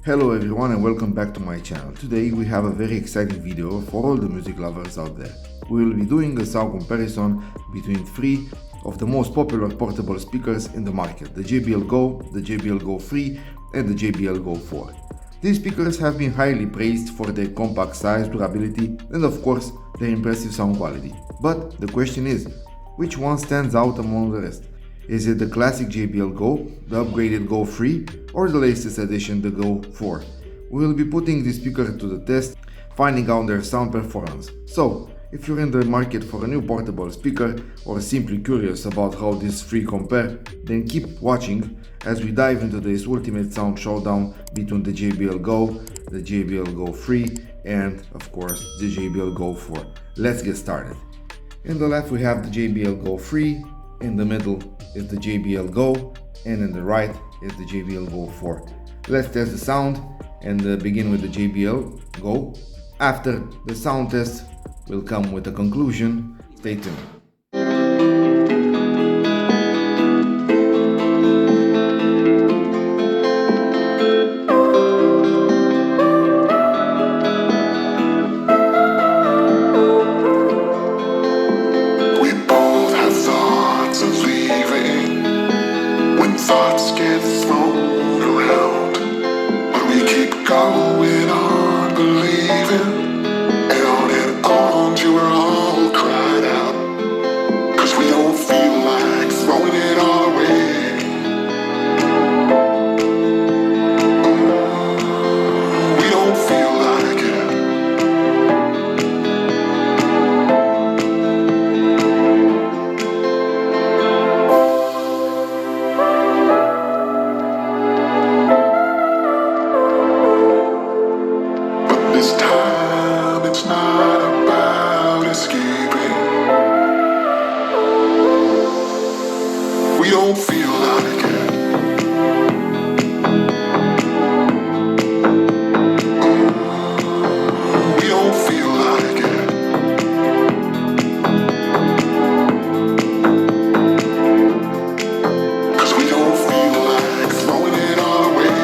Hello everyone and welcome back to my channel. Today we have a very exciting video for all the music lovers out there. We will be doing a sound comparison between three of the most popular portable speakers in the market: the JBL Go, the JBL Go 3 and the JBL Go 4. These speakers have been highly praised for their compact size, durability and of course their impressive sound quality. But the question is, which one stands out among the rest? Is it the classic JBL Go, the upgraded Go 3, or the latest edition, the Go 4? We will be putting this speaker to the test, finding out their sound performance. So, if you're in the market for a new portable speaker, or simply curious about how these three compare, then keep watching as we dive into this ultimate sound showdown between the JBL Go, the JBL Go 3, and of course the JBL Go 4. Let's get started. In the left we have the JBL Go 3, in the middle is the JBL Go, and in the right is the JBL Go 4. Let's test the sound and begin with the JBL Go. After the sound test will come with a conclusion. Stay tuned. Thoughts get thrown around, but we keep going on believing. And arms you were all cried out, 'cause we don't feel like throwing it all away. We don't feel like it. This time it's not about escaping. We don't feel like it. We don't feel like it. 'Cause we don't feel like throwing it all away.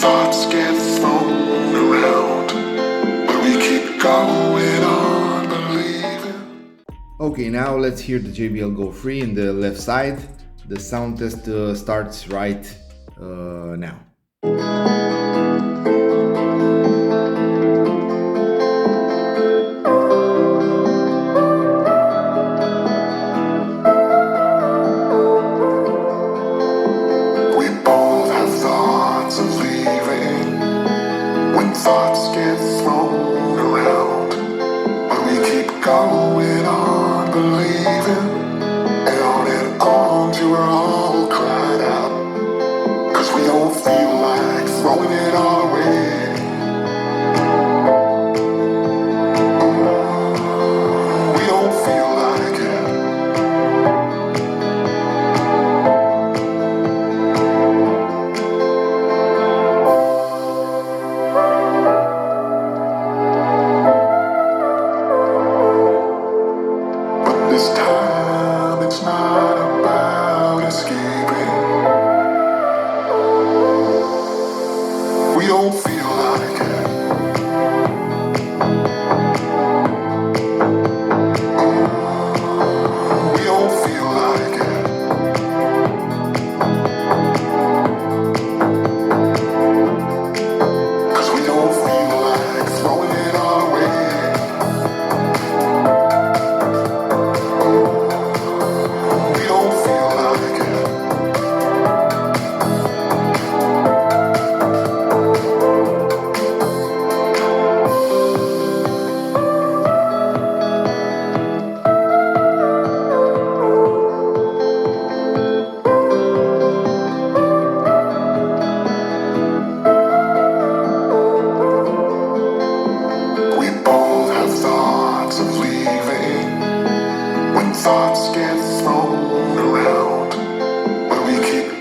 Thoughts get thrown around, but we keep going on believing. Okay, now let's hear the JBL Go 3 in the left side. The sound test starts right now. Thoughts get thrown around, but we keep going on believing. And arms you were all cried out, 'cause we don't feel like throwing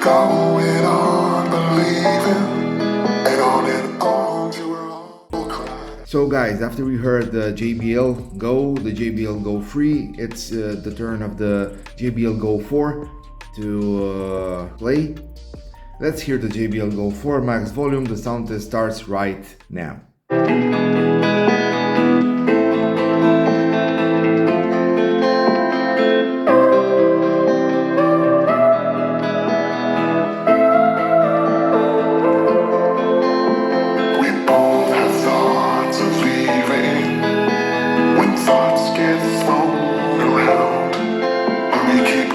going on believing, and on you were all crying. So guys, after we heard the JBL GO, the JBL GO 3, it's the turn of the JBL GO 4 to play. Let's hear the JBL GO 4 max volume. The sound test starts right now.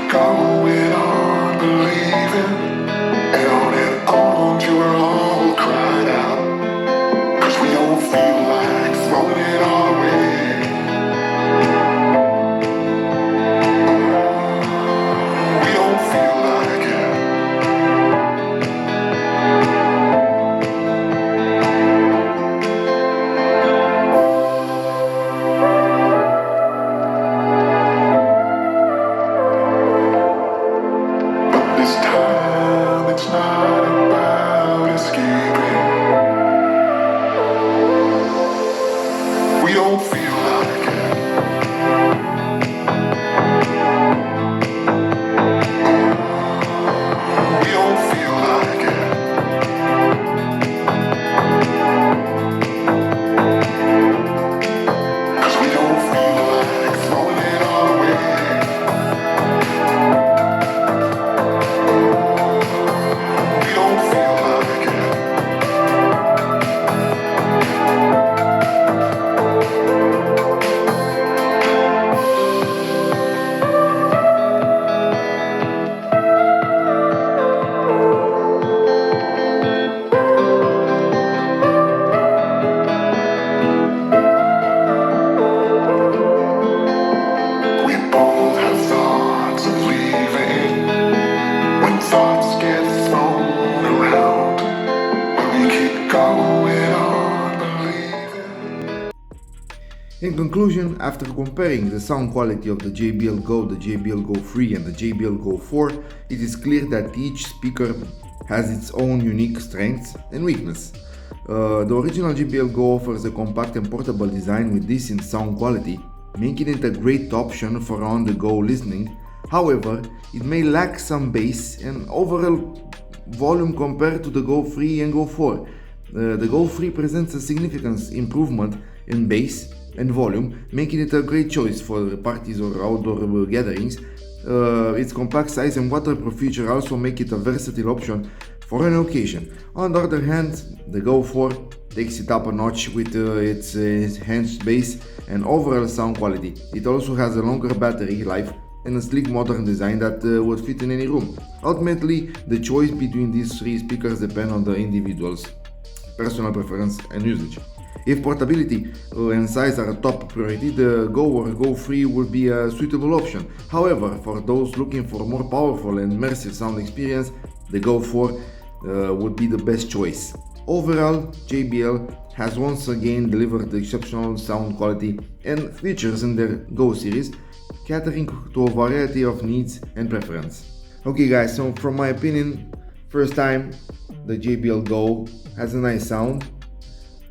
Going on believing, and on you were all cried out, 'cause we don't feel like throwing it all away. We don't feel like it. This time it's not about escaping. We don't feel like it. We don't feel like it. 'Cause we don't feel like throwing it all away. We don't feel like it. We both have thoughts of leaving when thoughts get thrown around, but we keep going on believing. In conclusion, after comparing the sound quality of the JBL GO, the JBL GO 3 and the JBL GO 4, it is clear that each speaker has its own unique strengths and weakness. The original JBL GO offers a compact and portable design with decent sound quality, making it a great option for on-the-go listening. However, it may lack some bass and overall volume compared to the GO 3 and GO 4. The GO 3 presents a significant improvement in bass and volume, making it a great choice for parties or outdoor gatherings. Its compact size and waterproof feature also make it a versatile option for any occasion. On the other hand, the GO 4 takes it up a notch with its enhanced bass and overall sound quality. It also has a longer battery life and a sleek modern design that would fit in any room. Ultimately, the choice between these three speakers depends on the individual's personal preference and usage. If portability and size are a top priority, the GO or GO 3 would be a suitable option. However, for those looking for a more powerful and immersive sound experience, the GO 4 would be the best choice. Overall, JBL has once again delivered exceptional sound quality and features in their GO series, catering to a variety of needs and preference. Okay guys, so from my opinion, first time the JBL GO has a nice sound,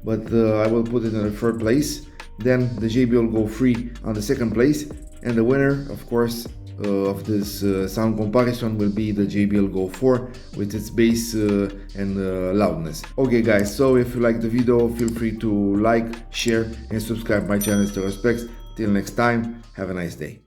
but I will put it in the third place. Then the JBL GO 3 on the second place, and the winner, of course, of this sound comparison will be the JBL GO 4 with its bass and loudness. Okay guys, so if you like the video, feel free to like, share and subscribe my channel to respect. Till next time, have a nice day.